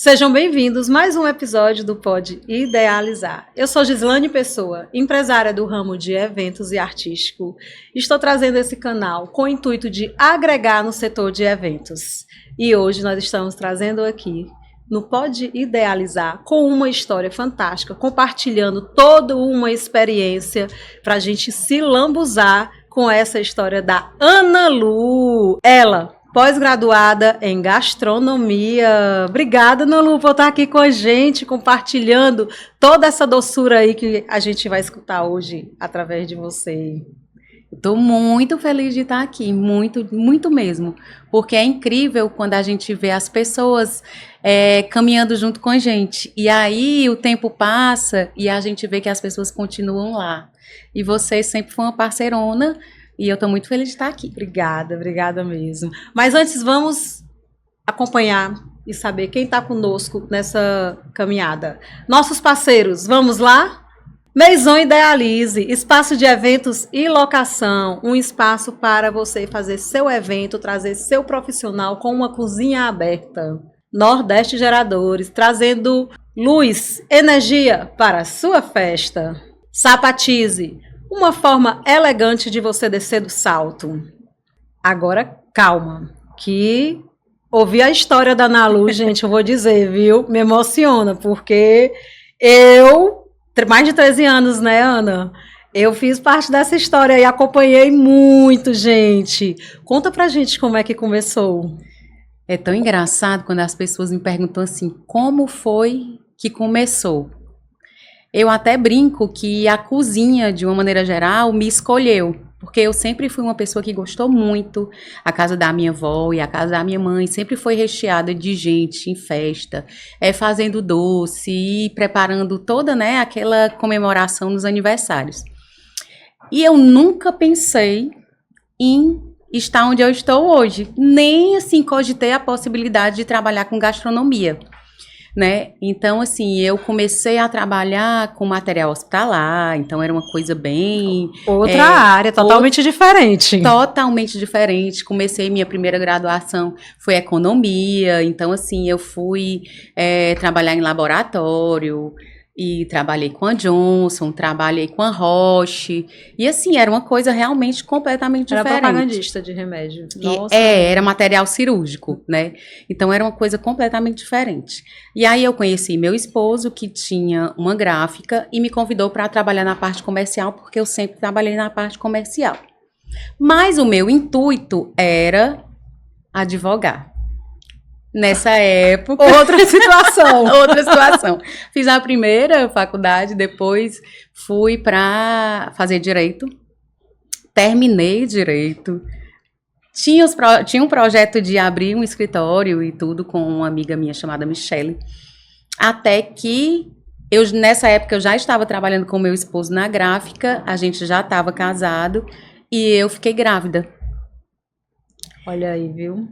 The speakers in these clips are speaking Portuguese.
Sejam bem-vindos a mais um episódio do Pode Idealizar. Eu sou Gislane Pessoa, empresária do ramo de eventos e artístico. Estou trazendo esse canal com o intuito de agregar no setor de eventos. E hoje nós estamos trazendo aqui no Pode Idealizar com uma história fantástica, compartilhando toda uma experiência para a gente se lambuzar com essa história da Ana Lu. Ela, pós-graduada em gastronomia. Obrigada, Ana Lu, por estar aqui com a gente, compartilhando toda essa doçura aí que a gente vai escutar hoje através de você. Estou muito feliz de estar aqui, muito, muito mesmo, porque é incrível quando a gente vê as pessoas caminhando junto com a gente, e aí o tempo passa e a gente vê que as pessoas continuam lá, e você sempre foi uma parceirona, e eu estou muito feliz de estar aqui. Obrigada mesmo. Mas antes vamos acompanhar e saber quem está conosco nessa caminhada. Nossos parceiros, vamos lá? Maison Idealize, espaço de eventos e locação, um espaço para você fazer seu evento, trazer seu profissional com uma cozinha aberta. Nordeste Geradores, trazendo luz, energia para a sua festa. Sapatize, uma forma elegante de você descer do salto. Agora, calma, que ouvir a história da Ana Lu, gente, eu vou dizer, viu? Me emociona, porque mais de 13 anos, né, Ana? Eu fiz parte dessa história e acompanhei muito, gente. Conta pra gente como é que começou. É tão engraçado quando as pessoas me perguntam assim, como foi que começou? Eu até brinco que a cozinha, de uma maneira geral, me escolheu. Porque eu sempre fui uma pessoa que gostou muito. A casa da minha avó e a casa da minha mãe sempre foi recheada de gente em festa, fazendo doce e preparando toda, né, aquela comemoração nos aniversários. E eu nunca pensei em estar onde eu estou hoje. Nem assim cogitei a possibilidade de trabalhar com gastronomia. Né? Então, assim, eu comecei a trabalhar com material hospitalar, então era uma coisa bem... Outra área, totalmente diferente. Totalmente diferente. Comecei minha primeira graduação, foi economia, então, assim, eu fui trabalhar em laboratório, e trabalhei com a Johnson, trabalhei com a Roche, e assim, era uma coisa realmente completamente diferente. Era propagandista de remédio. Nossa. Era material cirúrgico, né? Então era uma coisa completamente diferente. E aí eu conheci meu esposo, que tinha uma gráfica, e me convidou para trabalhar na parte comercial, porque eu sempre trabalhei na parte comercial. Mas o meu intuito era advogar. Nessa época... Outra situação. Outra situação. Fiz a primeira faculdade, depois fui para fazer direito. Terminei direito. Tinha um projeto de abrir um escritório e tudo com uma amiga minha chamada Michele. Até que, nessa época, eu já estava trabalhando com meu esposo na gráfica, a gente já estava casado e eu fiquei grávida. Olha aí, viu?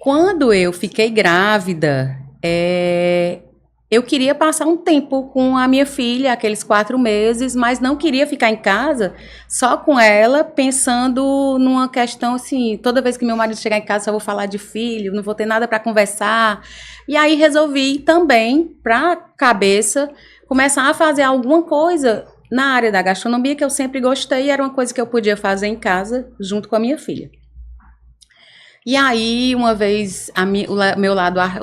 Quando eu fiquei grávida, eu queria passar um tempo com a minha filha, aqueles 4 meses, mas não queria ficar em casa só com ela, pensando numa questão assim, toda vez que meu marido chegar em casa, eu vou falar de filho, não vou ter nada para conversar. E aí resolvi também, para cabeça, começar a fazer alguma coisa na área da gastronomia, que eu sempre gostei, e era uma coisa que eu podia fazer em casa, junto com a minha filha. E aí, uma vez, o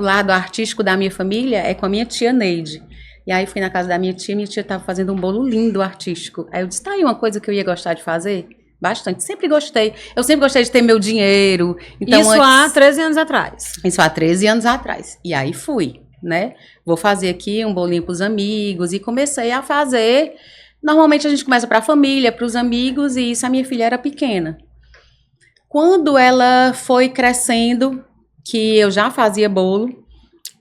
lado artístico da minha família é com a minha tia Neide. E aí, fui na casa da minha tia estava fazendo um bolo lindo artístico. Aí eu disse, tá aí uma coisa que eu ia gostar de fazer? Bastante, sempre gostei. Eu sempre gostei de ter meu dinheiro. Então, isso há 13 anos atrás. Isso há 13 anos atrás. E aí fui, né? Vou fazer aqui um bolinho para os amigos. E comecei a fazer. Normalmente a gente começa para a família, para os amigos, e isso a minha filha era pequena. Quando ela foi crescendo, que eu já fazia bolo,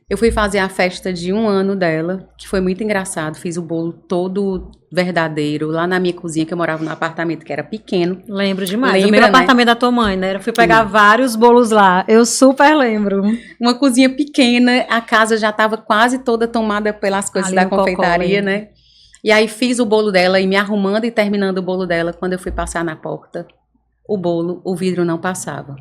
eu fui fazer a festa de 1 ano dela, que foi muito engraçado. Fiz o bolo todo verdadeiro, lá na minha cozinha, que eu morava num apartamento que era pequeno. Lembro demais. O meu apartamento da tua mãe, né? Eu fui pegar vários bolos lá. Eu super lembro. Uma cozinha pequena, a casa já estava quase toda tomada pelas coisas da confeitaria, né? E aí fiz o bolo dela, e me arrumando e terminando o bolo dela, quando eu fui passar na porta. O vidro não passava.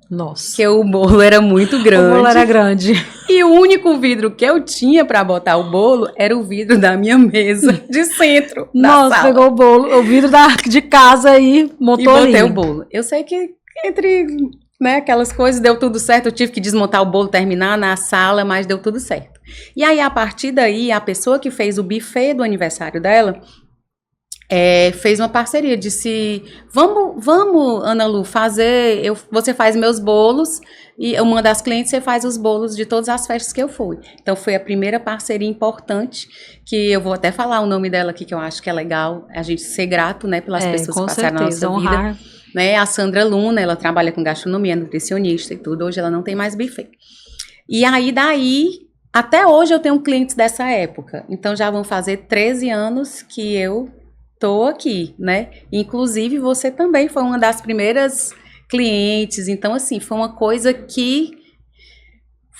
Nossa. Porque o bolo era muito grande. O bolo era grande. E o único vidro que eu tinha para botar o bolo era o vidro da minha mesa de centro da Nossa, sala. pegou o bolo, o vidro de casa aí, montou E botei ali. o bolo. Eu sei que entre, né, aquelas coisas deu tudo certo. Eu tive que desmontar o bolo, terminar na sala, mas deu tudo certo. E aí, a partir daí, a pessoa que fez o buffet do aniversário dela fez uma parceria, disse, vamos, Ana Lu, fazer, você faz meus bolos e eu mando as clientes, você faz os bolos de todas as festas que eu fui. Então foi a primeira parceria importante, que eu vou até falar o nome dela aqui, que eu acho que é legal, a gente ser grato, né, pelas pessoas que passaram na nossa honrar. vida. Né, a Sandra Luna, ela trabalha com gastronomia, nutricionista e tudo, hoje ela não tem mais buffet. E aí daí, até hoje eu tenho clientes dessa época, então já vão fazer 13 anos que eu tô aqui, né? Inclusive, você também foi uma das primeiras clientes. Então, assim, foi uma coisa que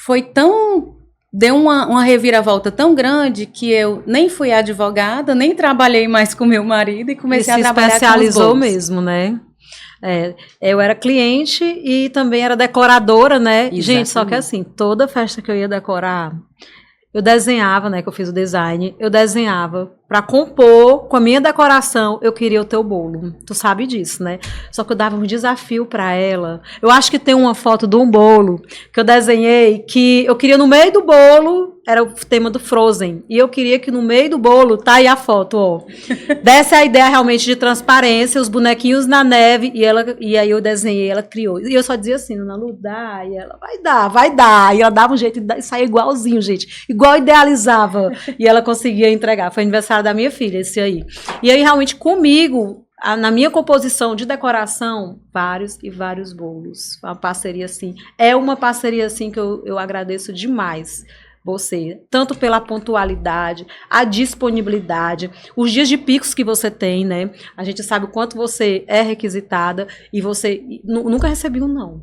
foi tão... Deu uma reviravolta tão grande que eu nem fui advogada, nem trabalhei mais com meu marido e comecei a trabalhar com os bolos. Se especializou mesmo, né? Eu era cliente e também era decoradora, né? Exatamente. Gente, só que assim, toda festa que eu ia decorar... Eu desenhava, né, que eu fiz o design, eu desenhava para compor com a minha decoração, eu queria o teu bolo. Tu sabe disso, né? Só que eu dava um desafio para ela. Eu acho que tem uma foto de um bolo que eu desenhei que eu queria no meio do bolo, era o tema do Frozen, e eu queria que no meio do bolo, tá aí a foto, ó. Dessa a ideia realmente de transparência, os bonequinhos na neve, e aí eu desenhei, ela criou. E eu só dizia assim, Ana Lu, dá, e ela, vai dar. E ela dava um jeito e saía igualzinho, gente. Igual idealizava. E ela conseguia entregar. Foi aniversário da minha filha, esse aí. E aí, realmente, comigo, na minha composição de decoração, vários e vários bolos. Uma parceria, assim. É uma parceria, assim, que eu agradeço demais. Você, tanto pela pontualidade, a disponibilidade, os dias de picos que você tem, né? A gente sabe o quanto você é requisitada e você nunca recebeu um não.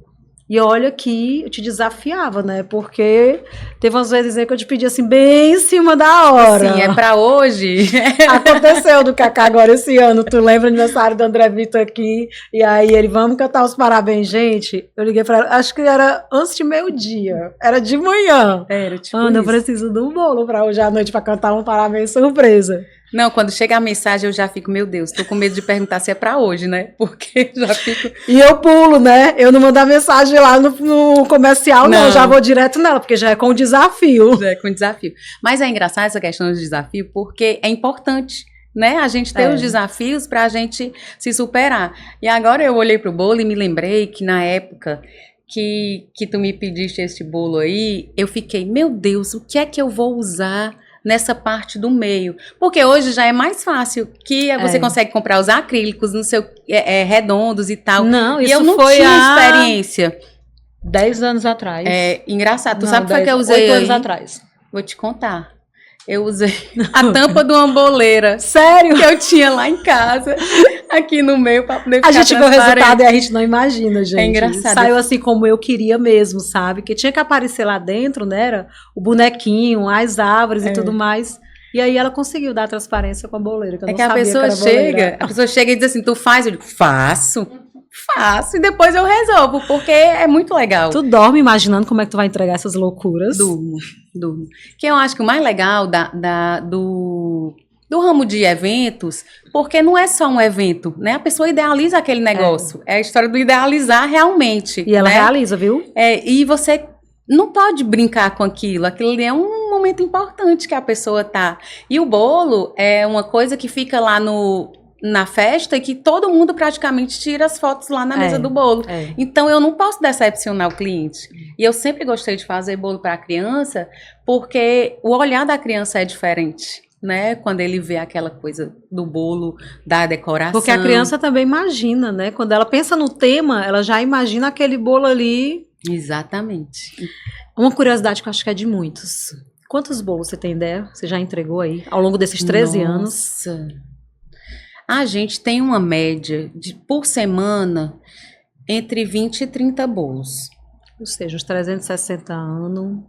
E olha que eu te desafiava, né? Porque teve umas vezes aí que eu te pedi assim, bem em cima da hora. Sim, é pra hoje. Aconteceu do Cacá agora esse ano. Tu lembra o aniversário do André Vitor aqui? E aí ele, vamos cantar os parabéns, gente. Eu liguei pra ela, acho que era antes de meio-dia. Era de manhã. Era tipo Ana, isso. eu preciso de um bolo pra hoje à noite pra cantar um parabéns surpresa. Não, quando chega a mensagem eu já fico, meu Deus, tô com medo de perguntar se é pra hoje, né? Porque já fico... E eu pulo, né? Eu não mando a mensagem lá no comercial, não. Eu já vou direto nela, porque já é com desafio. Já é com desafio. Mas é engraçado essa questão do desafio, porque é importante, né? A gente ter os desafios pra gente se superar. E agora eu olhei pro bolo e me lembrei que na época que tu me pediste esse bolo aí, eu fiquei, meu Deus, o que é que eu vou usar nessa parte do meio? Porque hoje já é mais fácil, que você consegue comprar os acrílicos no seu redondos e tal. Não, e isso eu não foi tinha experiência. 10 anos atrás. Engraçado. Tu sabe o que foi que eu usei 8 anos atrás. Vou te contar. Eu usei a tampa de uma boleira. Sério? Que eu tinha lá em casa, aqui no meio, pra poder ficar A gente vê o resultado e a gente não imagina, gente. É engraçado. Saiu assim como eu queria mesmo, sabe? Que tinha que aparecer lá dentro, né? Era o bonequinho, as árvores e tudo mais. E aí ela conseguiu dar transparência com a boleira, que eu não sabia que era boleira. A pessoa chega e diz assim, tu faz? Eu digo, faço, e depois eu resolvo, porque é muito legal. Tu dorme imaginando como é que tu vai entregar essas loucuras? Durmo. Que eu acho que o mais legal do ramo de eventos, porque não é só um evento, né? A pessoa idealiza aquele negócio. É a história do idealizar realmente. E ela né? realiza, viu? E você não pode brincar com aquilo. Aquilo ali é um momento importante que a pessoa tá. E o bolo é uma coisa que fica lá na festa e que todo mundo praticamente tira as fotos lá na mesa do bolo. Então, eu não posso decepcionar o cliente. E eu sempre gostei de fazer bolo para a criança, porque o olhar da criança é diferente, né? Quando ele vê aquela coisa do bolo, da decoração. Porque a criança também imagina, né? Quando ela pensa no tema, ela já imagina aquele bolo ali. Exatamente. Uma curiosidade que eu acho que é de muitos. Quantos bolos você tem ideia? Você já entregou aí ao longo desses 13 anos? Nossa! A gente tem uma média por semana entre 20 e 30 bolos. Ou seja, uns 360 anos.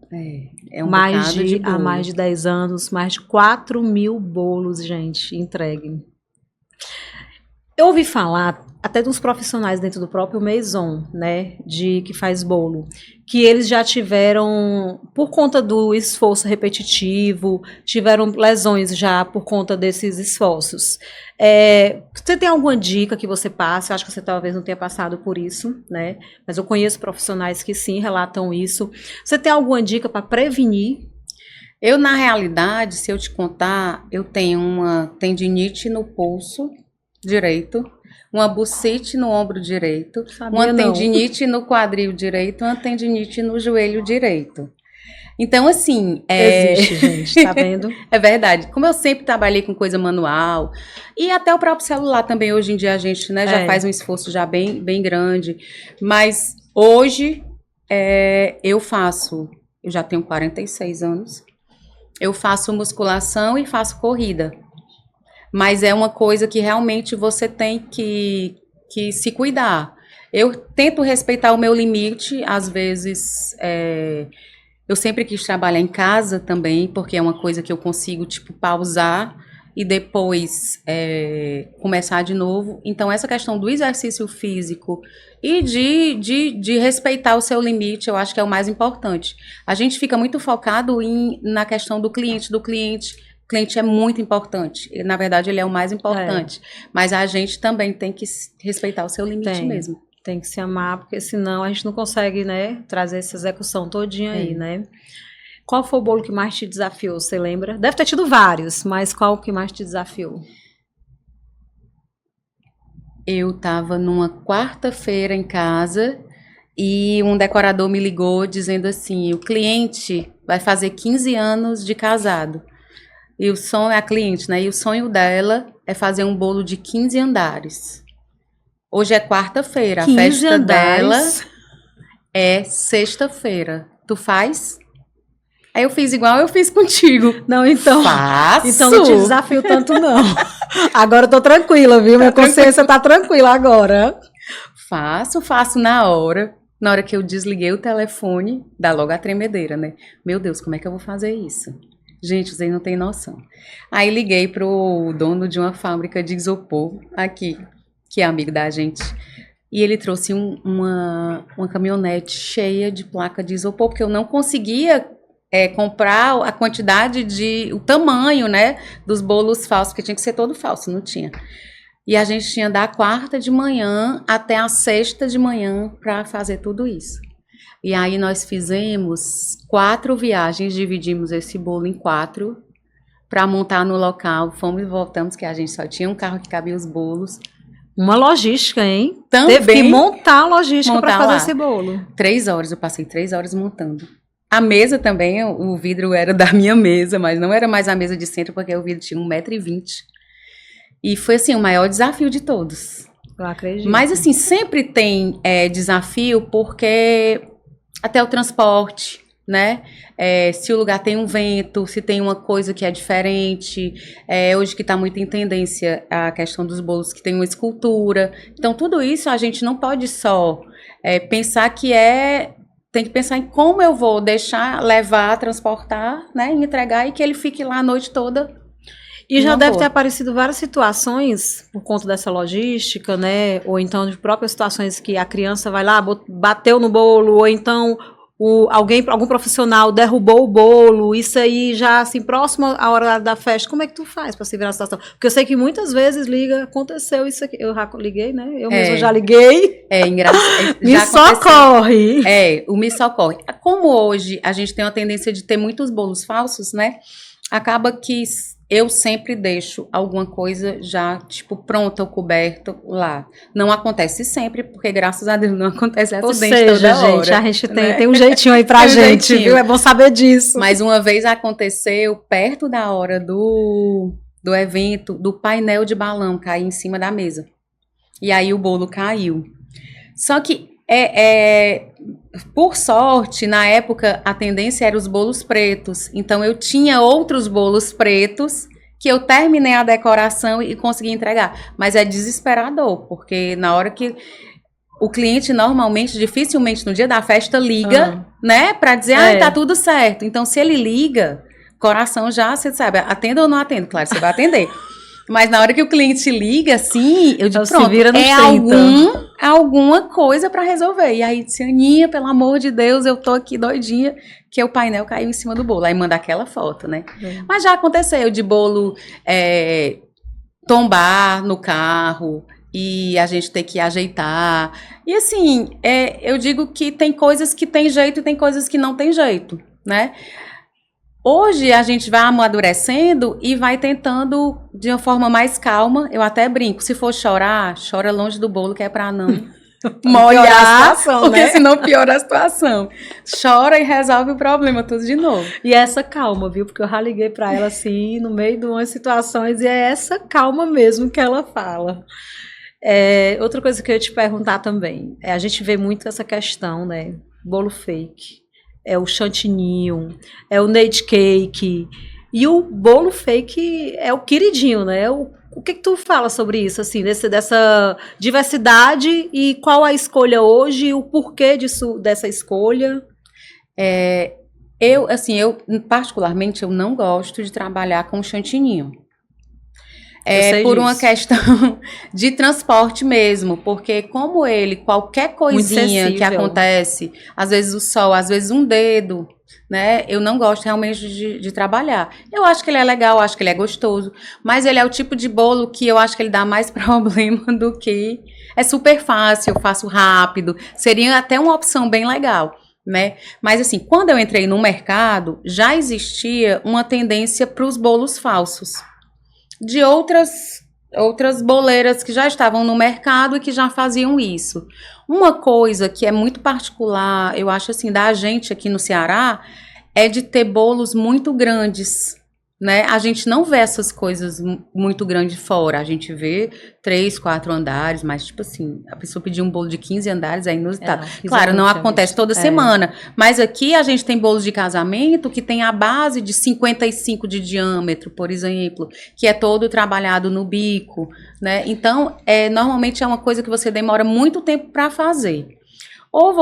É um bocado de bolo. Há mais de 10 anos, mais de 4.000 bolos, gente, entregue. Eu ouvi falar até dos profissionais dentro do próprio Maison, né, que faz bolo, que eles já tiveram, por conta do esforço repetitivo, tiveram lesões já por conta desses esforços. Você tem alguma dica que você passe? Eu acho que você talvez não tenha passado por isso, né? Mas eu conheço profissionais que sim relatam isso. Você tem alguma dica para prevenir? Eu, na realidade, se eu te contar, eu tenho uma tendinite no pulso direito, uma bursite no ombro direito, uma tendinite no quadril direito, uma tendinite no joelho direito. Então, assim... Existe, gente, tá vendo? É verdade. Como eu sempre trabalhei com coisa manual, e até o próprio celular também, hoje em dia, a gente, né, já faz um esforço já bem grande. Mas hoje, eu já tenho 46 anos, eu faço musculação e faço corrida. Mas é uma coisa que realmente você tem que se cuidar. Eu tento respeitar o meu limite, às vezes eu sempre quis trabalhar em casa também, porque é uma coisa que eu consigo, tipo, pausar e depois começar de novo. Então, essa questão do exercício físico e de respeitar o seu limite, eu acho que é o mais importante. A gente fica muito focado na questão do cliente. O cliente é muito importante. Na verdade, ele é o mais importante. Mas a gente também tem que respeitar o seu limite mesmo. Tem que se amar, porque senão a gente não consegue, né, trazer essa execução todinha aí, né? Qual foi o bolo que mais te desafiou, você lembra? Deve ter tido vários, mas qual que mais te desafiou? Eu estava numa quarta-feira em casa e um decorador me ligou dizendo assim, o cliente vai fazer 15 anos de casado. E o sonho é a cliente, né? E o sonho dela é fazer um bolo de 15 andares. Hoje é quarta-feira, a festa dela é sexta-feira. Tu faz? Aí eu fiz igual eu fiz contigo. Não, então. Faço. Então não te desafio tanto, não. Agora eu tô tranquila, viu? Minha consciência tá tranquila agora. Faço na hora. Na hora que eu desliguei o telefone, dá logo a tremedeira, né? Meu Deus, como é que eu vou fazer isso? Gente, vocês não têm noção. Aí liguei pro dono de uma fábrica de isopor aqui, que é amigo da gente. E ele trouxe uma caminhonete cheia de placa de isopor, porque eu não conseguia comprar a quantidade o tamanho, né, dos bolos falsos, porque tinha que ser todo falso, não tinha. E a gente tinha da quarta de manhã até a sexta de manhã para fazer tudo isso. E aí nós fizemos 4 viagens, dividimos esse bolo em 4 para montar no local. Fomos e voltamos, que a gente só tinha um carro que cabia os bolos. Uma logística, hein? Também teve que montar a logística para fazer esse bolo. 3 horas, eu passei 3 horas montando. A mesa também, o vidro era da minha mesa, mas não era mais a mesa de centro, porque o vidro tinha 1,20 m. E foi, assim, o maior desafio de todos. Eu acredito. Mas, assim, sempre tem desafio, porque até o transporte, né? Se o lugar tem um vento, se tem uma coisa que é diferente. Hoje que está muito em tendência a questão dos bolos que tem uma escultura. Então, tudo isso a gente não pode só pensar que tem que pensar em como eu vou deixar, levar, transportar, né? Entregar e que ele fique lá a noite toda. E já deve ter aparecido várias situações por conta dessa logística, né? Ou então de próprias situações que a criança vai lá, bateu no bolo, ou então algum profissional derrubou o bolo, isso aí já assim, próximo à hora da festa. Como é que tu faz para se virar a situação? Porque eu sei que muitas vezes aconteceu isso aqui. Eu já liguei, né? Eu mesma já liguei. Engraçado. Me socorre! O me socorre. Como hoje a gente tem uma tendência de ter muitos bolos falsos, né? Acaba que eu sempre deixo alguma coisa já, tipo, pronta ou coberto lá. Não acontece sempre, porque graças a Deus não acontece acidente toda hora. Gente, a gente tem um jeitinho aí pra gente, viu? É bom saber disso. Mas uma vez aconteceu, perto da hora do evento, do painel de balão cair em cima da mesa. E aí o bolo caiu. Só que por sorte, na época, a tendência era os bolos pretos. Então, eu tinha outros bolos pretos que eu terminei a decoração e consegui entregar. Mas é desesperador, porque na hora que o cliente, normalmente, dificilmente, no dia da festa, liga, né? Pra dizer, tá tudo certo. Então, se ele liga, coração já, você sabe, atenda ou não atende? Claro, você vai atender. Mas na hora que o cliente liga, assim, eu digo, Se pronto, vira nos é 30. alguma coisa para resolver. E aí disse, Aninha, pelo amor de Deus, eu tô aqui doidinha, que o painel caiu em cima do bolo. Aí manda aquela foto, né? Mas já aconteceu de bolo tombar no carro e a gente ter que ajeitar. E assim, eu digo que tem coisas que tem jeito e tem coisas que não tem jeito, né? Hoje a gente vai amadurecendo e vai tentando de uma forma mais calma. Eu até brinco, se for chorar, chora longe do bolo, que é para não molhar a situação, porque né? senão piora a situação. Chora e resolve o problema tudo de novo. E essa calma, viu? Porque eu já liguei pra ela assim, no meio de umas situações, e é essa calma mesmo que ela fala. Outra coisa que eu ia te perguntar também, a gente vê muito essa questão, né? Bolo fake, é o chantininho, é o Nate Cake, e o bolo fake é o queridinho, né? O que tu fala sobre isso, assim, dessa diversidade e qual a escolha hoje, o porquê dessa escolha? Eu particularmente, eu não gosto de trabalhar com chantininho. Por uma questão de transporte mesmo, porque como ele, qualquer coisinha que acontece, às vezes o sol, às vezes um dedo, né? Eu não gosto realmente de trabalhar. Eu acho que ele é legal, acho que ele é gostoso, mas ele é o tipo de bolo que eu acho que ele dá mais problema do que... É super fácil, eu faço rápido, seria até uma opção bem legal, né? Mas assim, quando eu entrei no mercado, já existia uma tendência para os bolos falsos. De outras boleiras que já estavam no mercado e que já faziam isso. Uma coisa que é muito particular, eu acho assim, da gente aqui no Ceará, é de ter bolos muito grandes, né? A gente não vê essas coisas muito grandes fora, a gente vê 3, 4 andares, mas tipo assim, a pessoa pedir um bolo de 15 andares é inusitado. Claro, não acontece toda semana, mas aqui a gente tem bolos de casamento que tem a base de 55 de diâmetro, por exemplo, que é todo trabalhado no bico, né? Então, normalmente é uma coisa que você demora muito tempo para fazer. Ou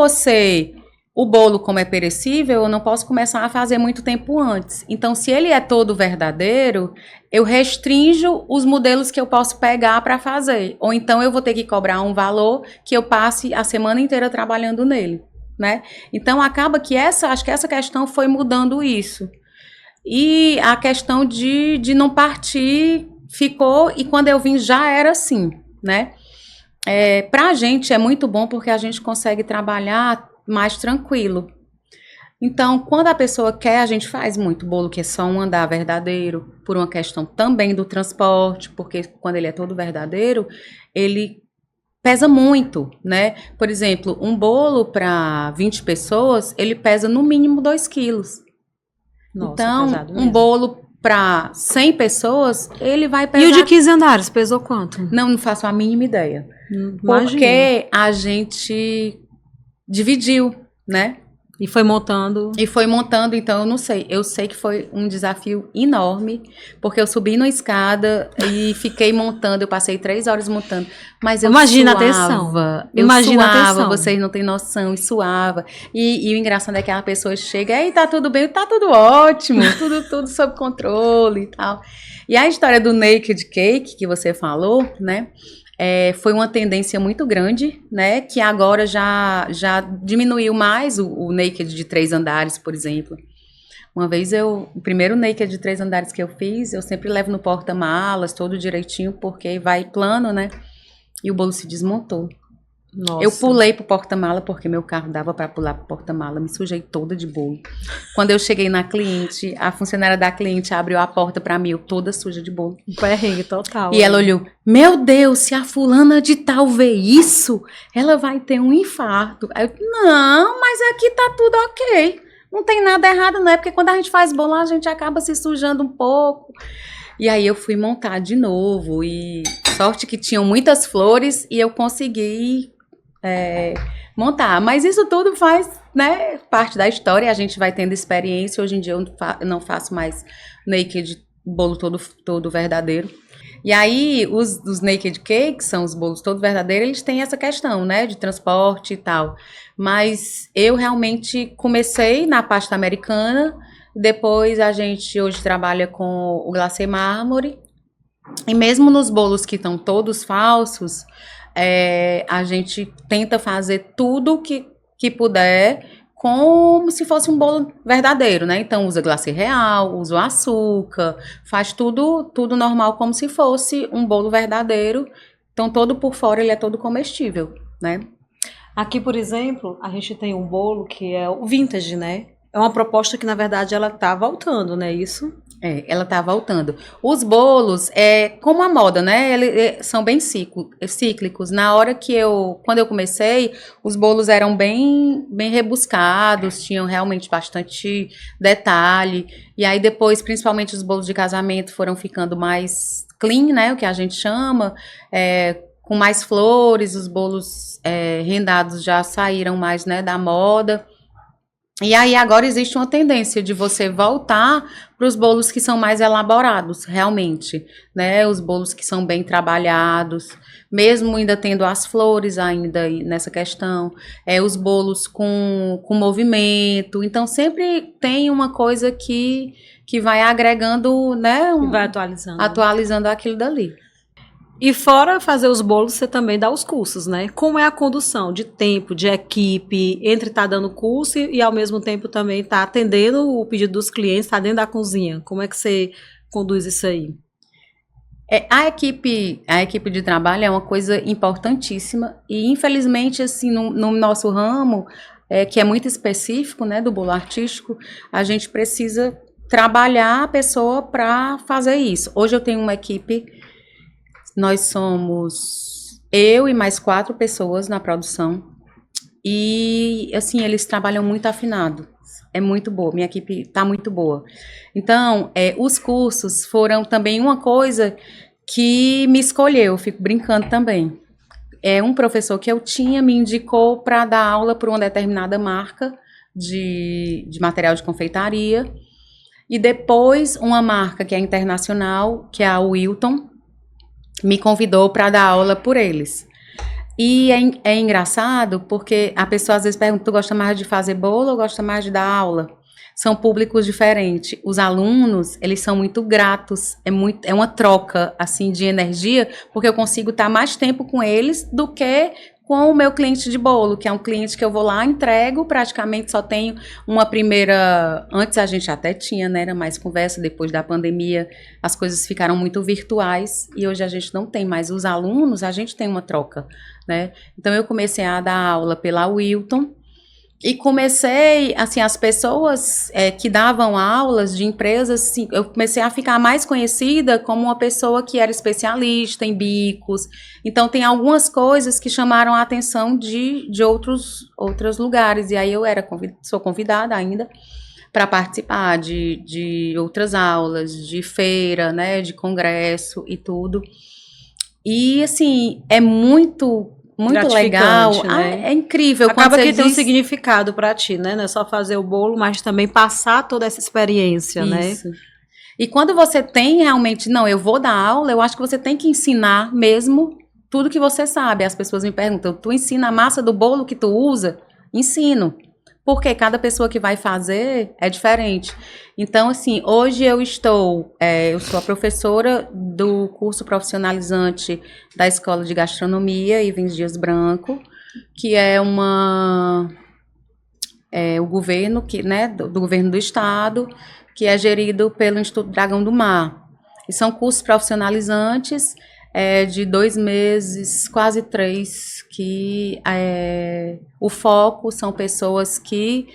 o bolo, como é perecível, eu não posso começar a fazer muito tempo antes. Então, se ele é todo verdadeiro, eu restringo os modelos que eu posso pegar para fazer. Ou então eu vou ter que cobrar um valor que eu passe a semana inteira trabalhando nele, né? Então, acaba que acho que essa questão foi mudando isso. E a questão de não partir ficou, e quando eu vim já era assim, né? Pra gente é muito bom porque a gente consegue trabalhar mais tranquilo. Então, quando a pessoa quer, a gente faz muito bolo que é só um andar verdadeiro, por uma questão também do transporte, porque quando ele é todo verdadeiro, ele pesa muito, né? Por exemplo, um bolo para 20 pessoas, ele pesa no mínimo 2 quilos. Nossa, então, um bolo para 100 pessoas, ele vai pesar... E o de 15 andares, pesou quanto? Não faço a mínima ideia. Porque a gente dividiu, né? E foi montando, então eu não sei. Eu sei que foi um desafio enorme, porque eu subi numa escada e fiquei montando, eu passei 3 horas montando, mas eu Imagina suava. Imagina a tensão. Vocês não têm noção, e suava. E o engraçado é que a pessoa chega, e tá tudo bem, tá tudo ótimo, tudo sob controle e tal. E a história do Naked Cake, que você falou, né? Foi uma tendência muito grande, né? Que agora já diminuiu mais o naked de 3 andares, por exemplo. Uma vez o primeiro naked de 3 andares que eu fiz, eu sempre levo no porta-malas, todo direitinho, porque vai plano, né? E o bolo se desmontou. Nossa. Eu pulei pro porta-mala, porque meu carro dava para pular pro porta-mala, me sujei toda de bolo. Quando eu cheguei na cliente, a funcionária da cliente abriu a porta para mim, eu toda suja de bolo. Um perrengue total. E ela olhou, meu Deus, se a fulana de tal ver isso, ela vai ter um infarto. Aí eu, não, mas aqui tá tudo ok. Não tem nada errado, não é? Porque quando a gente faz bolo, a gente acaba se sujando um pouco. E aí eu fui montar de novo, e sorte que tinham muitas flores e eu consegui montar. Mas isso tudo faz, né, parte da história, a gente vai tendo experiência. Hoje em dia eu não faço mais naked, bolo todo verdadeiro. E aí os naked cakes, são os bolos todo verdadeiros, eles têm essa questão, né, de transporte e tal. Mas eu realmente comecei na pasta americana, depois a gente hoje trabalha com o glacê mármore, E mesmo nos bolos que estão todos falsos, a gente tenta fazer tudo que puder como se fosse um bolo verdadeiro, né? Então usa glacê real, usa o açúcar, faz tudo normal como se fosse um bolo verdadeiro. Então todo por fora ele é todo comestível, né? Aqui, por exemplo, a gente tem um bolo que é o vintage, né? É uma proposta que, na verdade, ela tá voltando, né? Isso. Ela tá voltando. Os bolos, como a moda, né? Eles são bem cíclicos. Quando eu comecei, os bolos eram bem rebuscados, tinham realmente bastante detalhe. E aí depois, principalmente os bolos de casamento, foram ficando mais clean, né? O que a gente chama, com mais flores. Os bolos rendados já saíram mais, né, da moda. E aí agora existe uma tendência de você voltar para os bolos que são mais elaborados, realmente, né? Os bolos que são bem trabalhados, mesmo ainda tendo as flores ainda nessa questão, os bolos com movimento. Então sempre tem uma coisa que vai agregando, né? E vai atualizando. Atualizando aquilo dali. E fora fazer os bolos, você também dá os cursos, né? Como é a condução de tempo, de equipe, entre estar dando curso e ao mesmo tempo também estar atendendo o pedido dos clientes, estar dentro da cozinha? Como é que você conduz isso aí? A equipe de trabalho é uma coisa importantíssima e infelizmente assim no nosso ramo, que é muito específico, né, do bolo artístico, a gente precisa trabalhar a pessoa para fazer isso. Hoje eu tenho uma equipe. Nós somos eu e mais 4 pessoas na produção. E, assim, eles trabalham muito afinado. É muito boa, minha equipe tá muito boa. Então, os cursos foram também uma coisa que me escolheu, eu fico brincando também. Um professor que eu tinha me indicou para dar aula por uma determinada marca de material de confeitaria. E depois, uma marca que é internacional, que é a Wilton, me convidou para dar aula por eles. E é engraçado porque a pessoa às vezes pergunta, tu gosta mais de fazer bolo ou gosta mais de dar aula? São públicos diferentes. Os alunos, eles são muito gratos, é uma troca assim de energia, porque eu consigo estar mais tempo com eles do que com o meu cliente de bolo, que é um cliente que eu vou lá, entrego, praticamente só tenho uma primeira... Antes a gente até tinha, né, era mais conversa, depois da pandemia as coisas ficaram muito virtuais e hoje a gente não tem mais. Os alunos, a gente tem uma troca, né? Então eu comecei a dar aula pela Wilton e comecei, assim, as pessoas que davam aulas de empresas, assim, eu comecei a ficar mais conhecida como uma pessoa que era especialista em bicos. Então, tem algumas coisas que chamaram a atenção de outros lugares. E aí eu sou convidada ainda para participar de outras aulas, de feira, né, de congresso e tudo. E, assim, é muito legal, né? É incrível. Acaba que tem um significado para ti, né? Não é só fazer o bolo, mas também passar toda essa experiência, isso, né? E quando você tem realmente, não, eu vou dar aula, eu acho que você tem que ensinar mesmo tudo que você sabe. As pessoas me perguntam, tu ensina a massa do bolo que tu usa? Ensino. Porque cada pessoa que vai fazer é diferente. Então, assim, hoje eu sou a professora do curso profissionalizante da Escola de Gastronomia Ivens Dias Branco, que é o governo, né, do governo do estado, que é gerido pelo Instituto Dragão do Mar. E são cursos profissionalizantes de 2 meses, quase 3, que o foco são pessoas que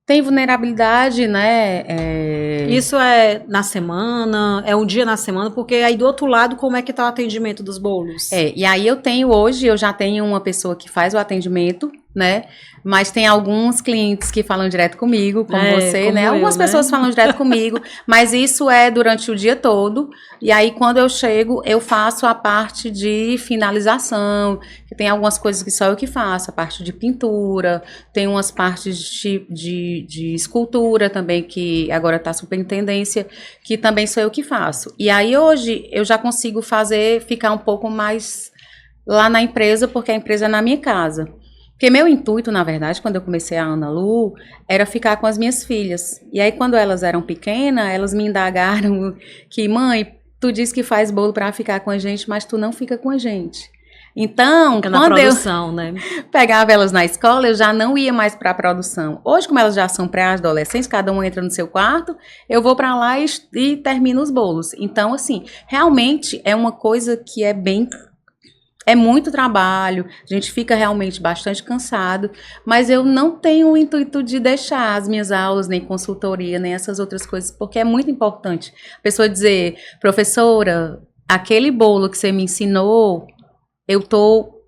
têm vulnerabilidade, né? Isso é na semana, é um dia na semana, porque aí do outro lado, como é que tá o atendimento dos bolos? E aí eu já tenho uma pessoa que faz o atendimento, né? Mas tem alguns clientes que falam direto comigo, como você, como né? Algumas pessoas falam direto comigo, mas isso é durante o dia todo. E aí, quando eu chego, eu faço a parte de finalização, que tem algumas coisas que só eu que faço, a parte de pintura, tem umas partes de escultura também, que agora está super em tendência, que também sou eu que faço. E aí, hoje, eu já consigo ficar um pouco mais lá na empresa, porque a empresa é na minha casa. Porque meu intuito, na verdade, quando eu comecei a Ana Lu, era ficar com as minhas filhas. E aí, quando elas eram pequenas, elas me indagaram que, mãe, tu diz que faz bolo para ficar com a gente, mas tu não fica com a gente. Então, Fica na quando produção, né? eu pegava elas na escola, eu já não ia mais para a produção. Hoje, como elas já são pré-adolescentes, cada um entra no seu quarto, eu vou para lá e termino os bolos. Então, assim, realmente é uma coisa que é muito trabalho, a gente fica realmente bastante cansado, mas eu não tenho o intuito de deixar as minhas aulas, nem consultoria, nem essas outras coisas, porque é muito importante. A pessoa dizer, professora, aquele bolo que você me ensinou, eu estou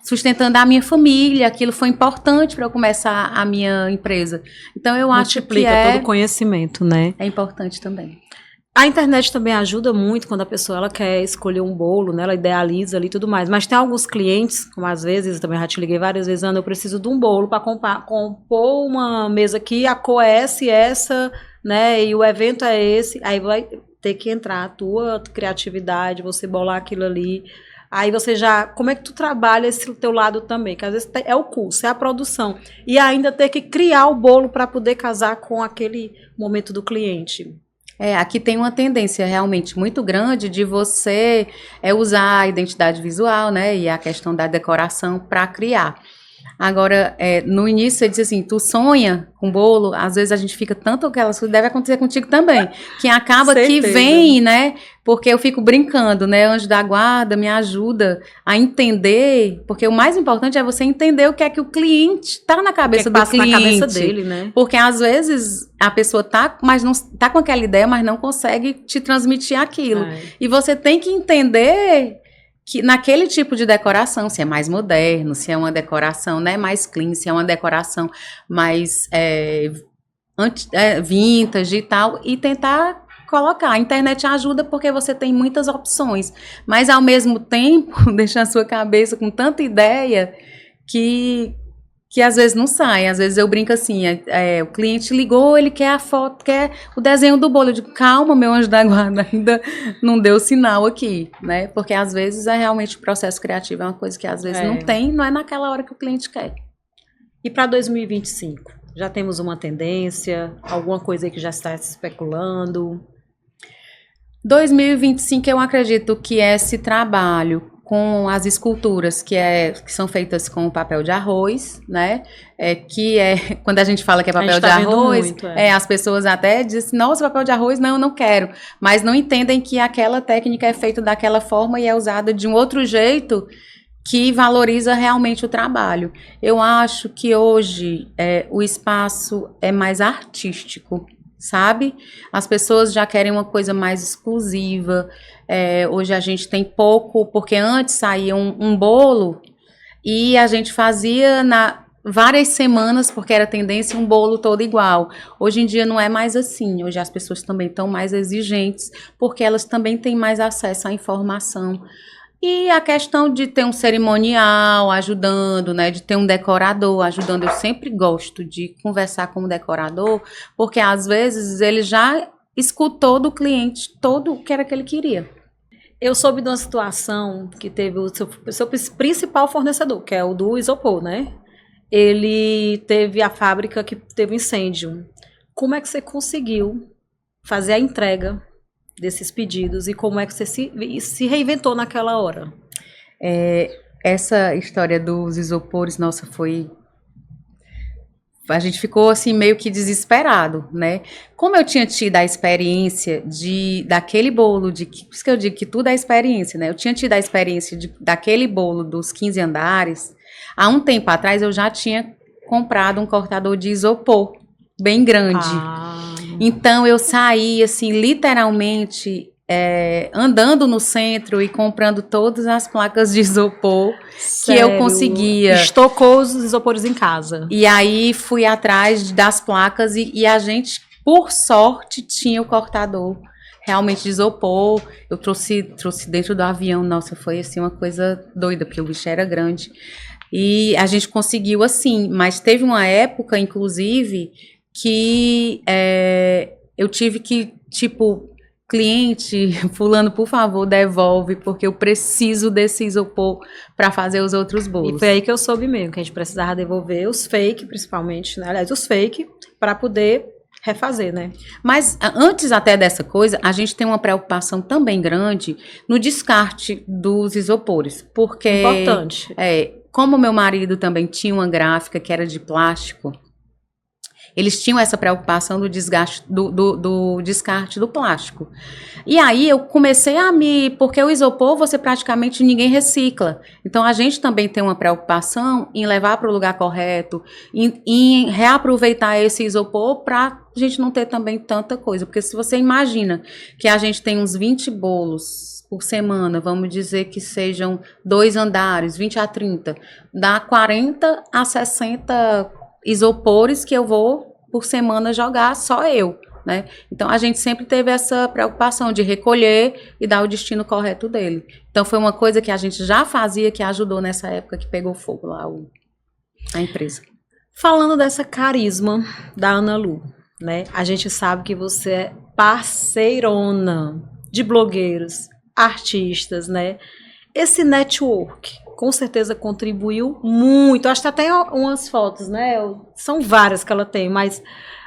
sustentando a minha família, aquilo foi importante para eu começar a minha empresa. Então, eu acho que Multiplica todo o conhecimento, né? é importante também. A internet também ajuda muito quando a pessoa ela quer escolher um bolo, né? Ela idealiza ali e tudo mais. Mas tem alguns clientes, como às vezes, eu também já te liguei várias vezes, Ana, eu preciso de um bolo para compor uma mesa aqui, a cor é essa, né? E o evento é esse. Aí vai ter que entrar a tua criatividade, você bolar aquilo ali. Aí você já, como é que tu trabalha esse teu lado também? Que às vezes é o curso, é a produção. E ainda ter que criar o bolo para poder casar com aquele momento do cliente. Aqui tem uma tendência realmente muito grande de você usar a identidade visual, né, e a questão da decoração para criar. Agora, no início você disse assim, tu sonha com bolo, às vezes a gente fica tanto aquelas coisas, deve acontecer contigo também, que acaba que vem, né, porque eu fico brincando, né, anjo da guarda me ajuda a entender, porque o mais importante é você entender o que é que o cliente está na cabeça do cliente. Na cabeça dele, né? Porque às vezes a pessoa mas não tá com aquela ideia, mas não consegue te transmitir aquilo. E você tem que entender que naquele tipo de decoração, se é mais moderno, se é uma decoração, né, mais clean, se é uma decoração mais vintage e tal, e tentar colocar. A internet ajuda porque você tem muitas opções, mas ao mesmo tempo deixa a sua cabeça com tanta ideia que às vezes não sai. Às vezes eu brinco assim, o cliente ligou, ele quer a foto, quer o desenho do bolo. Eu digo, calma, meu anjo da guarda, ainda não deu sinal aqui, né? Porque às vezes realmente o processo criativo é uma coisa que às vezes não é naquela hora que o cliente quer. E para 2025? Já temos uma tendência? Alguma coisa aí que já está se especulando? 2025 eu acredito que esse trabalho com as esculturas que são feitas com o papel de arroz, né? Quando a gente fala que é papel de arroz, muito, as pessoas até dizem, nossa, papel de arroz, não, eu não quero. Mas não entendem que aquela técnica é feita daquela forma e é usada de um outro jeito que valoriza realmente o trabalho. Eu acho que hoje o espaço é mais artístico, sabe? As pessoas já querem uma coisa mais exclusiva. Hoje a gente tem pouco, porque antes saía um bolo e a gente fazia várias semanas, porque era tendência um bolo todo igual. Hoje em dia não é mais assim. Hoje as pessoas também estão mais exigentes, porque elas também têm mais acesso à informação. E a questão de ter um cerimonial ajudando, né, de ter um decorador ajudando, eu sempre gosto de conversar com o decorador, porque às vezes ele já escutou do cliente todo o que era que ele queria. Eu soube de uma situação que teve o seu principal fornecedor, que é o do isopor, né? Ele teve a fábrica que teve incêndio. Como é que você conseguiu fazer a entrega desses pedidos e como é que você se reinventou naquela hora? Essa história dos isopores, nossa, a gente ficou assim meio que desesperado, né? Como eu tinha tido a experiência daquele bolo, por isso que eu digo que tudo é experiência, né? Eu tinha tido a experiência daquele bolo dos 15 andares. Há um tempo atrás eu já tinha comprado um cortador de isopor bem grande. Então eu saí assim, literalmente andando no centro e comprando todas as placas de isopor. Sério? Que eu conseguia. Estocou os isopores em casa. E aí fui atrás das placas e a gente, por sorte, tinha o cortador realmente de isopor. Eu trouxe dentro do avião. Nossa, foi assim uma coisa doida, porque o bicho era grande. E a gente conseguiu assim, mas teve uma época, inclusive, que eu tive que, cliente, fulano, por favor, devolve, porque eu preciso desse isopor para fazer os outros bolos. E foi aí que eu soube mesmo, que a gente precisava devolver os fake, principalmente, né? Aliás, os fake, para poder refazer, né? Mas antes até dessa coisa, a gente tem uma preocupação também grande no descarte dos isopores, porque Importante. como meu marido também tinha uma gráfica que era de plástico, eles tinham essa preocupação do desgaste, do descarte do plástico. E aí eu comecei porque o isopor você praticamente ninguém recicla. Então a gente também tem uma preocupação em levar para o lugar correto, em reaproveitar esse isopor para a gente não ter também tanta coisa. Porque se você imagina que a gente tem uns 20 bolos por semana, vamos dizer que sejam 2 andares, 20 a 30, dá 40 a 60 isopores que eu vou por semana jogar só eu, né? Então a gente sempre teve essa preocupação de recolher e dar o destino correto dele. Então foi uma coisa que a gente já fazia que ajudou nessa época que pegou fogo lá a empresa. Falando dessa carisma da Ana Lu, né? A gente sabe que você é parceirona de blogueiros, artistas, né? Esse network com certeza contribuiu muito. Acho que até umas fotos, né? São várias que ela tem, mas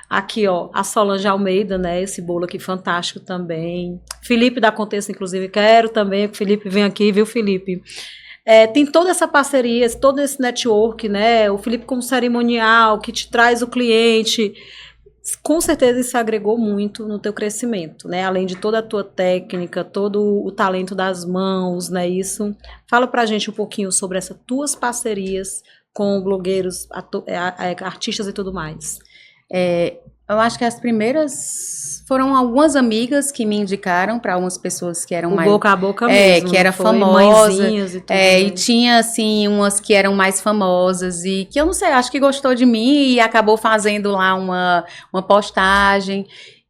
aqui, ó, a Solange Almeida, né? Esse bolo aqui fantástico também. Felipe da Contexto, inclusive, quero também que o Felipe venha aqui, viu, Felipe? Tem toda essa parceria, todo esse network, né? O Felipe como cerimonial, que te traz o cliente. Com certeza isso agregou muito no teu crescimento, né? Além de toda a tua técnica, todo o talento das mãos, né? Isso. Fala pra gente um pouquinho sobre essas tuas parcerias com blogueiros, artistas e tudo mais. Eu acho que as primeiras foram algumas amigas que me indicaram para algumas pessoas que eram mais boca a boca mesmo, que era famosa, e tinha assim umas que eram mais famosas e que eu não sei, acho que gostou de mim e acabou fazendo lá uma postagem.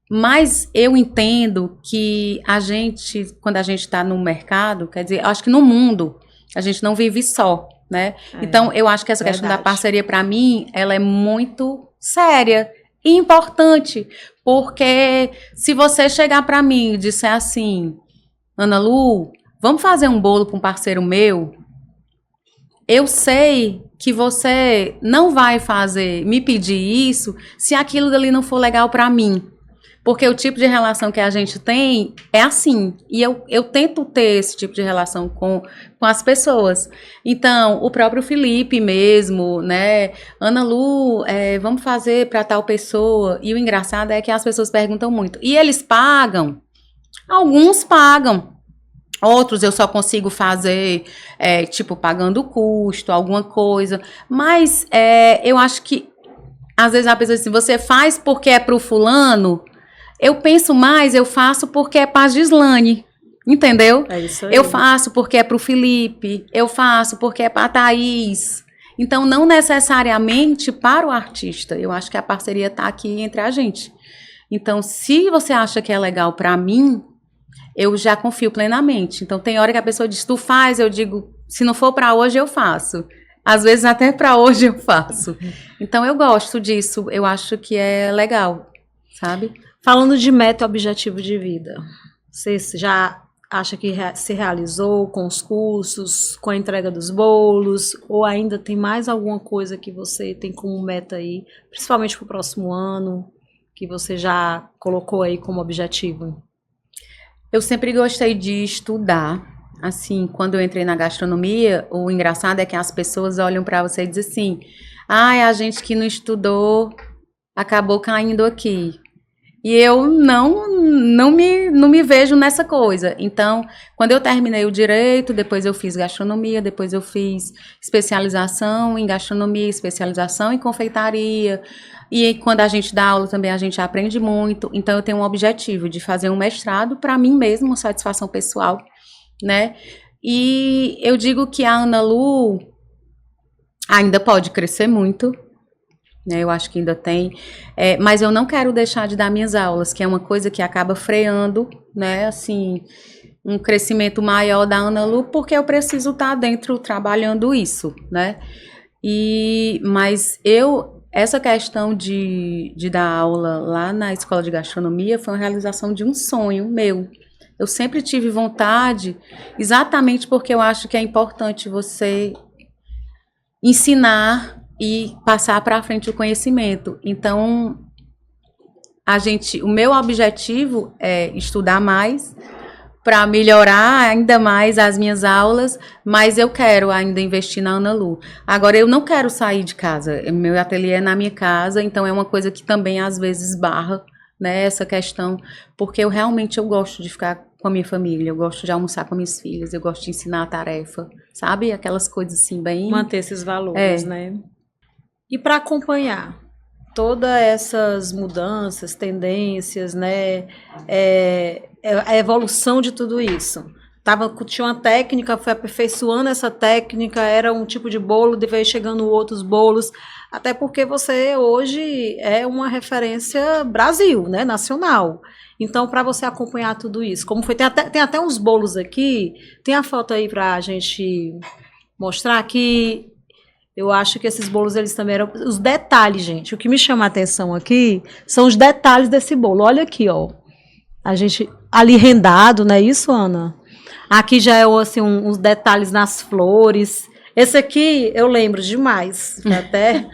Mas eu entendo que quando a gente está no mercado, quer dizer, acho que no mundo a gente não vive só, né? Então eu acho que essa questão da parceria para mim, ela é muito séria e importante, porque se você chegar para mim e disser assim, Ana Lu, vamos fazer um bolo com um parceiro meu, eu sei que você não vai me pedir isso se aquilo dali não for legal para mim. Porque o tipo de relação que a gente tem é assim. E eu tento ter esse tipo de relação com as pessoas. Então, o próprio Felipe mesmo, né? Ana Lu, vamos fazer para tal pessoa. E o engraçado é que as pessoas perguntam muito. E eles pagam? Alguns pagam. Outros eu só consigo fazer, tipo, pagando o custo, alguma coisa. Mas eu acho que, às vezes a pessoa diz assim, você faz porque é pro fulano? Eu penso mais, eu faço porque é para a Gislane, entendeu? É isso aí. Eu faço porque é para o Felipe, eu faço porque é para a Thaís. Então, não necessariamente para o artista. Eu acho que a parceria está aqui entre a gente. Então, se você acha que é legal para mim, eu já confio plenamente. Então, tem hora que a pessoa diz, tu faz, eu digo, se não for para hoje, eu faço. Às vezes, até para hoje, eu faço. Então, eu gosto disso. Eu acho que é legal, sabe? Falando de meta e objetivo de vida, você já acha que se realizou com os cursos, com a entrega dos bolos, ou ainda tem mais alguma coisa que você tem como meta aí, principalmente para o próximo ano, que você já colocou aí como objetivo? Eu sempre gostei de estudar. Assim, quando eu entrei na gastronomia, o engraçado é que as pessoas olham para você e dizem assim, a gente que não estudou acabou caindo aqui. E eu não me vejo nessa coisa. Então, quando eu terminei o direito, depois eu fiz gastronomia, depois eu fiz especialização em gastronomia, especialização em confeitaria. E quando a gente dá aula também, a gente aprende muito. Então, eu tenho um objetivo de fazer um mestrado para mim mesma, uma satisfação pessoal, né? E eu digo que a Ana Lu ainda pode crescer muito, né, eu acho que ainda tem, mas eu não quero deixar de dar minhas aulas, que é uma coisa que acaba freando, né, assim, um crescimento maior da Ana Lu, porque eu preciso estar dentro trabalhando isso, né, mas essa questão de dar aula lá na escola de gastronomia foi uma realização de um sonho meu. Eu sempre tive vontade, exatamente porque eu acho que é importante você ensinar e passar para frente o conhecimento. Então, o meu objetivo é estudar mais para melhorar ainda mais as minhas aulas, mas eu quero ainda investir na Ana Lu. Agora, eu não quero sair de casa, meu ateliê é na minha casa, então é uma coisa que também às vezes barra, né, essa questão, porque eu realmente gosto de ficar com a minha família, eu gosto de almoçar com minhas filhas, eu gosto de ensinar a tarefa, sabe? Aquelas coisas assim, bem... Manter esses valores, né? E para acompanhar todas essas mudanças, tendências, né? A evolução de tudo isso. Tinha uma técnica, foi aperfeiçoando essa técnica, era um tipo de bolo, veio chegando outros bolos, até porque você hoje é uma referência Brasil, né? Nacional. Então, para você acompanhar tudo isso, como foi? Tem até uns bolos aqui, tem a foto aí para a gente mostrar que eu acho que esses bolos, eles também eram... Os detalhes, gente, o que me chama a atenção aqui são os detalhes desse bolo. Olha aqui, ó. A gente... Ali rendado, não é isso, Ana? Aqui já é, assim, uns detalhes nas flores. Esse aqui eu lembro demais. Até...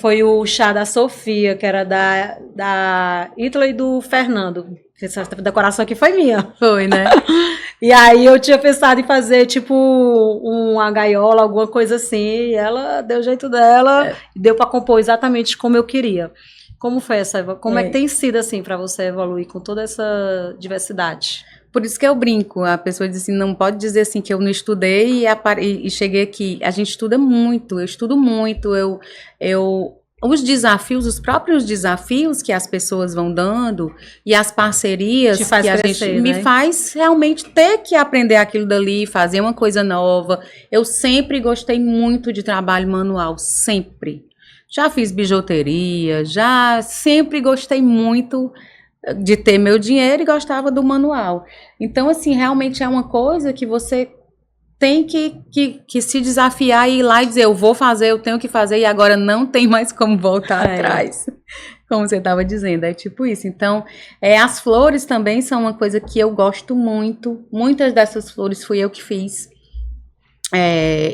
Foi o chá da Sofia, que era da Ítala e do Fernando. Essa decoração aqui foi minha. Foi, né? E aí eu tinha pensado em fazer, tipo, uma gaiola, alguma coisa assim. E ela deu o jeito dela, deu para compor exatamente como eu queria. Como foi como é que tem sido, assim, para você evoluir com toda essa diversidade? Por isso que eu brinco, a pessoa diz assim, não pode dizer assim que eu não estudei e cheguei aqui. A gente estuda muito, eu estudo muito, os desafios, os próprios desafios que as pessoas vão dando e as parcerias que a gente me faz realmente ter que aprender aquilo dali, fazer uma coisa nova. Eu sempre gostei muito de trabalho manual, sempre. Já fiz bijuteria, sempre gostei muito de ter meu dinheiro e gostava do manual. Então, assim, realmente é uma coisa que você tem que se desafiar e ir lá e dizer, eu vou fazer, eu tenho que fazer, e agora não tem mais como voltar atrás. Como você estava dizendo, é tipo isso. Então, as flores também são uma coisa que eu gosto muito. Muitas dessas flores fui eu que fiz.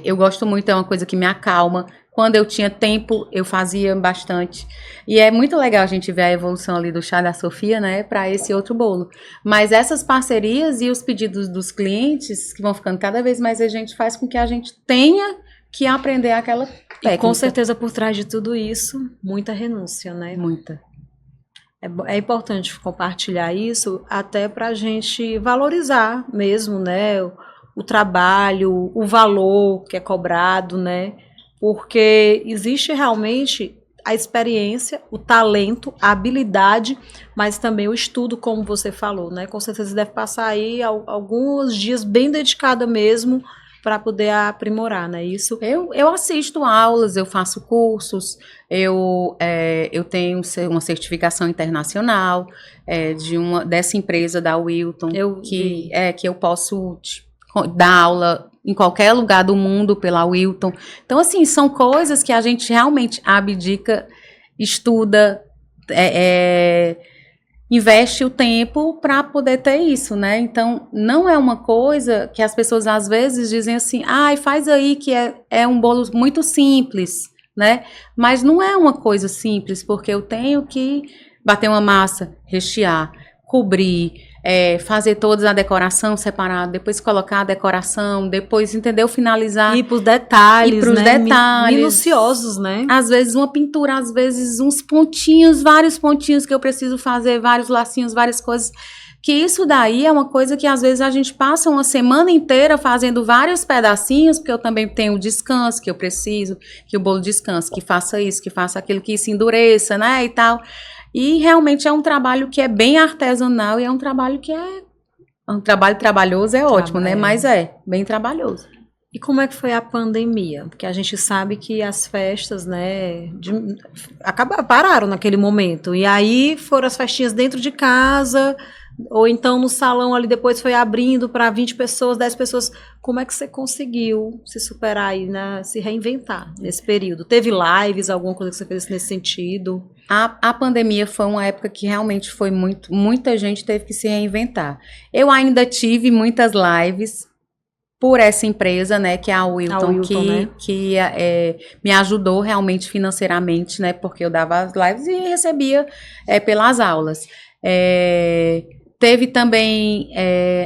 Eu gosto muito, é uma coisa que me acalma. Quando eu tinha tempo, eu fazia bastante. E é muito legal a gente ver a evolução ali do chá da Sofia, né, para esse outro bolo. Mas essas parcerias e os pedidos dos clientes, que vão ficando cada vez mais, a gente faz com que a gente tenha que aprender aquela técnica. E com certeza por trás de tudo isso, muita renúncia, né? Muita. É importante compartilhar isso até para a gente valorizar mesmo, né, o trabalho, o valor que é cobrado, né? Porque existe realmente a experiência, o talento, a habilidade, mas também o estudo, como você falou, né? Com certeza deve passar aí alguns dias bem dedicada mesmo para poder aprimorar, né? Isso. Eu assisto aulas, eu faço cursos, eu tenho uma certificação internacional dessa empresa da Wilton, que eu posso dar aula em qualquer lugar do mundo pela Wilton. Então, assim, são coisas que a gente realmente abdica, estuda, investe o tempo para poder ter isso, né? Então, não é uma coisa que as pessoas às vezes dizem assim, faz aí que é um bolo muito simples, né? Mas não é uma coisa simples, porque eu tenho que bater uma massa, rechear, cobrir, fazer toda a decoração separada, depois colocar a decoração, depois, entendeu? Finalizar. E pros detalhes, e pros detalhes. Minuciosos, né? Às vezes uma pintura, às vezes uns pontinhos, vários pontinhos que eu preciso fazer, vários lacinhos, várias coisas. Que isso daí é uma coisa que às vezes a gente passa uma semana inteira fazendo vários pedacinhos, porque eu também tenho descanso, que eu preciso, que o bolo descanse, que faça isso, que faça aquilo, que isso endureça, né, e tal. E realmente é um trabalho que é bem artesanal e é um trabalho que um trabalho trabalhoso, é ótimo, né? Mas é bem trabalhoso. E como é que foi a pandemia? Porque a gente sabe que as festas, né, pararam naquele momento. E aí foram as festinhas dentro de casa, ou então no salão ali depois foi abrindo para 20 pessoas, 10 pessoas. Como é que você conseguiu se superar aí, né, se reinventar nesse período? Teve lives, alguma coisa que você fez nesse sentido? A pandemia foi uma época que realmente foi muita gente teve que se reinventar. Eu ainda tive muitas lives, por essa empresa, né, que é a Wilton, né? que me ajudou realmente financeiramente, né, porque eu dava as lives e recebia pelas aulas. Teve também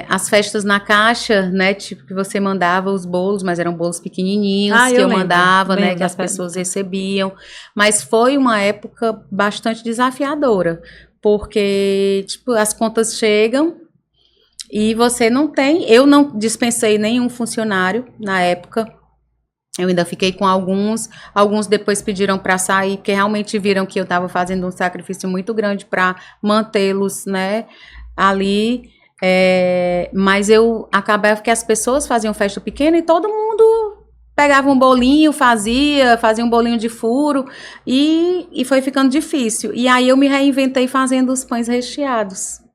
as festas na caixa, né, tipo que você mandava os bolos, mas eram bolos pequenininhos que eu mandava, né, que as pessoas recebiam. Mas foi uma época bastante desafiadora, porque, tipo, as contas chegam e você não tem. Eu não dispensei nenhum funcionário na época. Eu ainda fiquei com alguns depois pediram para sair, porque realmente viram que eu estava fazendo um sacrifício muito grande para mantê-los, né, ali. Mas eu acabava que as pessoas faziam festa pequena e todo mundo pegava um bolinho, fazia um bolinho de furo e foi ficando difícil. E aí eu me reinventei fazendo os pães recheados.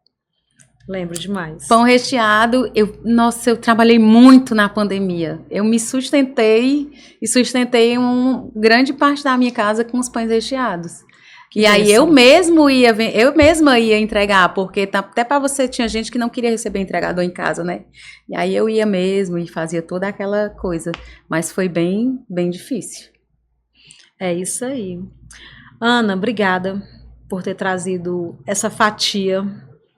Lembro demais. Pão recheado, nossa, eu trabalhei muito na pandemia. Eu me sustentei e sustentei grande parte da minha casa com os pães recheados. E aí eu mesma ia entregar, porque até para você tinha gente que não queria receber entregador em casa, né? E aí eu ia mesmo e fazia toda aquela coisa. Mas foi bem, bem difícil. É isso aí. Ana, obrigada por ter trazido essa fatia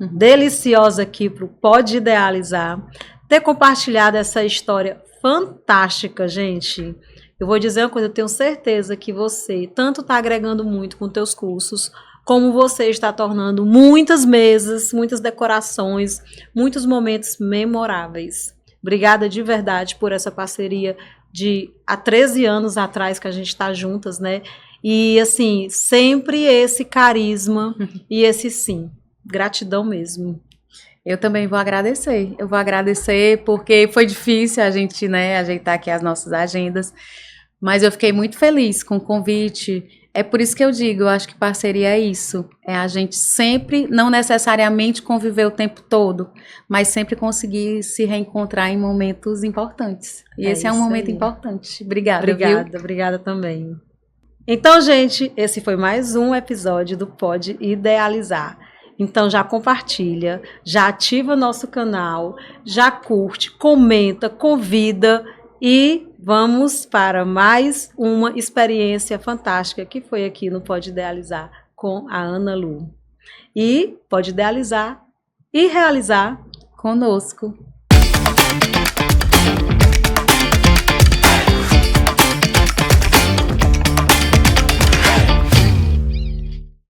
deliciosa aqui para o Pode Idealizar, ter compartilhado essa história fantástica, gente. Eu vou dizer uma coisa, eu tenho certeza que você tanto está agregando muito com teus cursos, como você está tornando muitas mesas, muitas decorações, muitos momentos memoráveis. Obrigada de verdade por essa parceria de há 13 anos atrás que a gente está juntas, né? E assim, sempre esse carisma e esse sim. Gratidão mesmo. Eu também vou agradecer. Eu vou agradecer porque foi difícil a gente, né, ajeitar aqui as nossas agendas. Mas eu fiquei muito feliz com o convite. É por isso que eu digo, eu acho que parceria é isso. É a gente sempre, não necessariamente conviver o tempo todo, mas sempre conseguir se reencontrar em momentos importantes. E esse é um momento importante. Obrigada, viu? Obrigada também. Então, gente, esse foi mais um episódio do Pode Idealizar. Então já compartilha, já ativa nosso canal, já curte, comenta, convida e vamos para mais uma experiência fantástica que foi aqui no Pode Idealizar com a Ana Lu. E pode idealizar e realizar conosco.